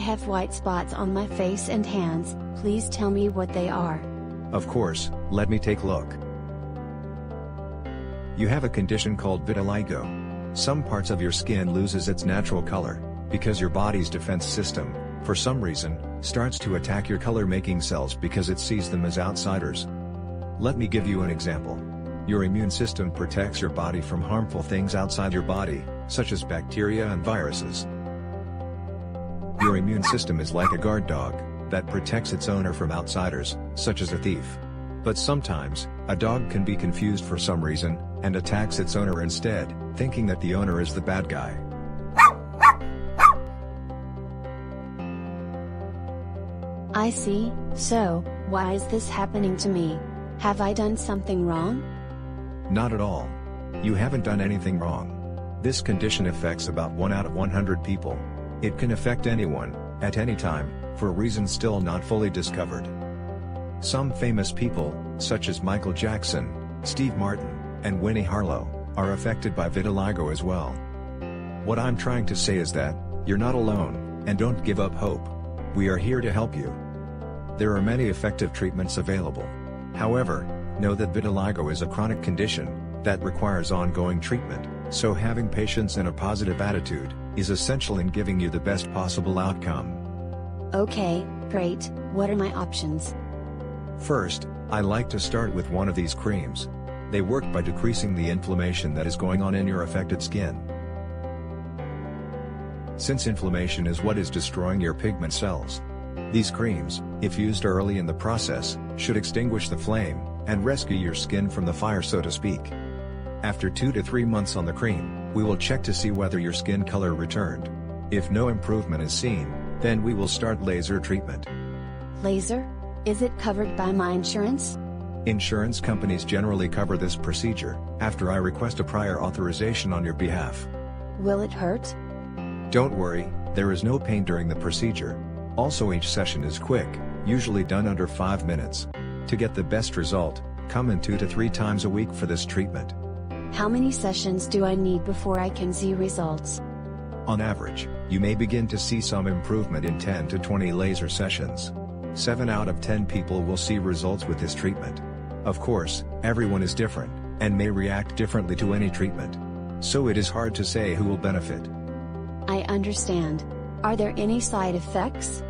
have white spots on my face and hands, please tell me what they are. Of course, let me take a look. You have a condition called vitiligo. Some parts of your skin loses its natural color, because your body's defense system, for some reason, starts to attack your color-making cells because it sees them as outsiders. Let me give you an example. Your immune system protects your body from harmful things outside your body, such as bacteria and viruses. Your immune system is like a guard dog, that protects its owner from outsiders, such as a thief. But sometimes, a dog can be confused for some reason, and attacks its owner instead, thinking that the owner is the bad guy. I see. So, why is this happening to me? Have I done something wrong? Not at all. You haven't done anything wrong. This condition affects about 1 out of 100 people. It can affect anyone, at any time, for reasons still not fully discovered. Some famous people, such as Michael Jackson, Steve Martin, and Winnie Harlow, are affected by vitiligo as well. What I'm trying to say is that, you're not alone, and don't give up hope. We are here to help you. There are many effective treatments available. However, know that vitiligo is a chronic condition that requires ongoing treatment, so having patience and a positive attitude is essential in giving you the best possible outcome. Okay, great. What are my options? First, I like to start with one of these creams. They work by decreasing the inflammation that is going on in your affected skin. Since inflammation is what is destroying your pigment cells, these creams, if used early in the process, should extinguish the flame and rescue your skin from the fire, so to speak. After 2 to 3 months on the cream, we will check to see whether your skin color returned. If no improvement is seen, then we will start laser treatment. Laser? Is it covered by my insurance? Insurance companies generally cover this procedure, after I request a prior authorization on your behalf. Will it hurt? Don't worry, there is no pain during the procedure. Also, each session is quick, usually done under 5 minutes. To get the best result, come in 2 to 3 times a week for this treatment. How many sessions do I need before I can see results? On average, you may begin to see some improvement in 10 to 20 laser sessions. 7 out of 10 people will see results with this treatment. Of course, everyone is different, and may react differently to any treatment. So it is hard to say who will benefit. I understand. Are there any side effects?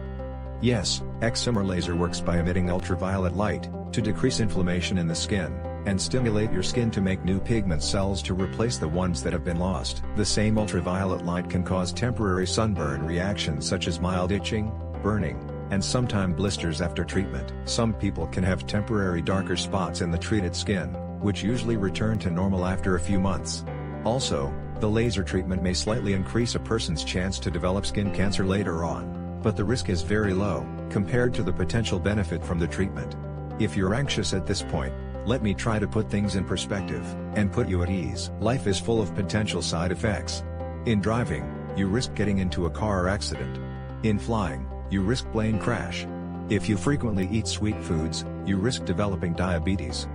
Yes, excimer laser works by emitting ultraviolet light, to decrease inflammation in the skin, and stimulate your skin to make new pigment cells to replace the ones that have been lost. The same ultraviolet light can cause temporary sunburn reactions such as mild itching, burning, and sometimes blisters after treatment. Some people can have temporary darker spots in the treated skin, which usually return to normal after a few months. Also, the laser treatment may slightly increase a person's chance to develop skin cancer later on, but the risk is very low, compared to the potential benefit from the treatment. If you're anxious at this point, let me try to put things in perspective, and put you at ease. Life is full of potential side effects. In driving, you risk getting into a car accident. In flying, you risk plane crash. If you frequently eat sweet foods, you risk developing diabetes.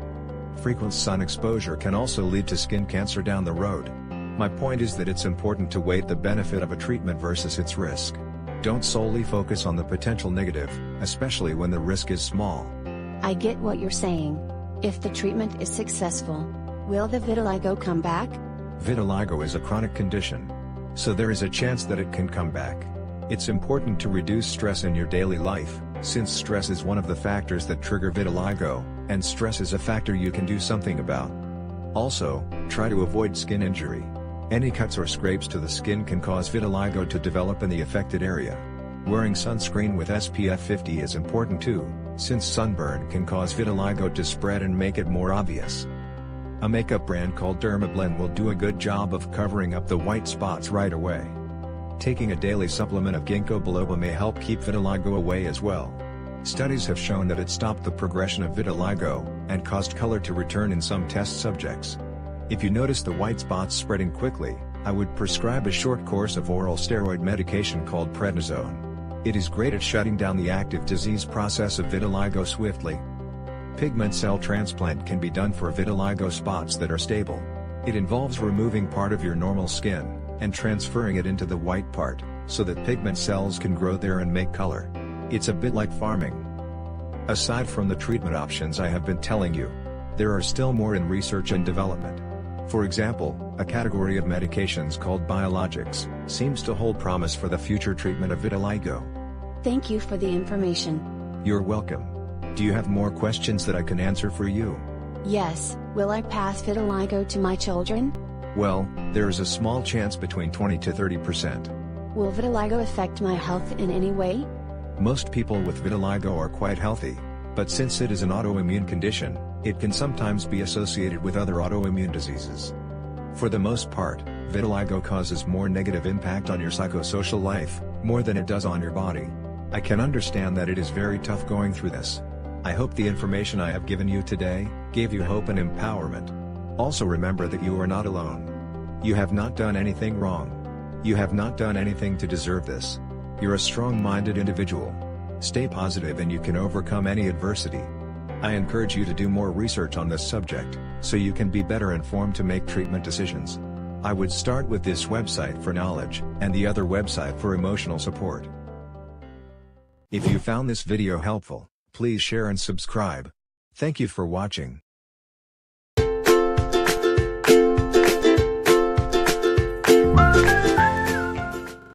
Frequent sun exposure can also lead to skin cancer down the road. My point is that it's important to weigh the benefit of a treatment versus its risk. Don't solely focus on the potential negative, especially when the risk is small. I get what you're saying. If the treatment is successful, will the vitiligo come back? Vitiligo is a chronic condition, so there is a chance that it can come back. It's important to reduce stress in your daily life, since stress is one of the factors that trigger vitiligo, and stress is a factor you can do something about. Also, try to avoid skin injury. Any cuts or scrapes to the skin can cause vitiligo to develop in the affected area. Wearing sunscreen with SPF 50 is important too, since sunburn can cause vitiligo to spread and make it more obvious. A makeup brand called DermPA will do a good job of covering up the white spots right away. Taking a daily supplement of ginkgo biloba may help keep vitiligo away as well. Studies have shown that it stopped the progression of vitiligo, and caused color to return in some test subjects. If you notice the white spots spreading quickly, I would prescribe a short course of oral steroid medication called prednisone. It is great at shutting down the active disease process of vitiligo swiftly. Pigment cell transplant can be done for vitiligo spots that are stable. It involves removing part of your normal skin, and transferring it into the white part, so that pigment cells can grow there and make color. It's a bit like farming. Aside from the treatment options I have been telling you, there are still more in research and development. For example, a category of medications called biologics seems to hold promise for the future treatment of vitiligo. Thank you for the information. You're welcome. Do you have more questions that I can answer for you? Yes, will I pass vitiligo to my children? Well, there is a small chance between 20 to 30%. Will vitiligo affect my health in any way? Most people with vitiligo are quite healthy, but since it is an autoimmune condition, it can sometimes be associated with other autoimmune diseases. For the most part, vitiligo causes more negative impact on your psychosocial life, more than it does on your body. I can understand that it is very tough going through this. I hope the information I have given you today gave you hope and empowerment. Also remember that you are not alone. You have not done anything wrong. You have not done anything to deserve this. You're a strong-minded individual. Stay positive and you can overcome any adversity. I encourage you to do more research on this subject, so you can be better informed to make treatment decisions. I would start with this website for knowledge, and the other website for emotional support. If you found this video helpful, please share and subscribe. Thank you for watching.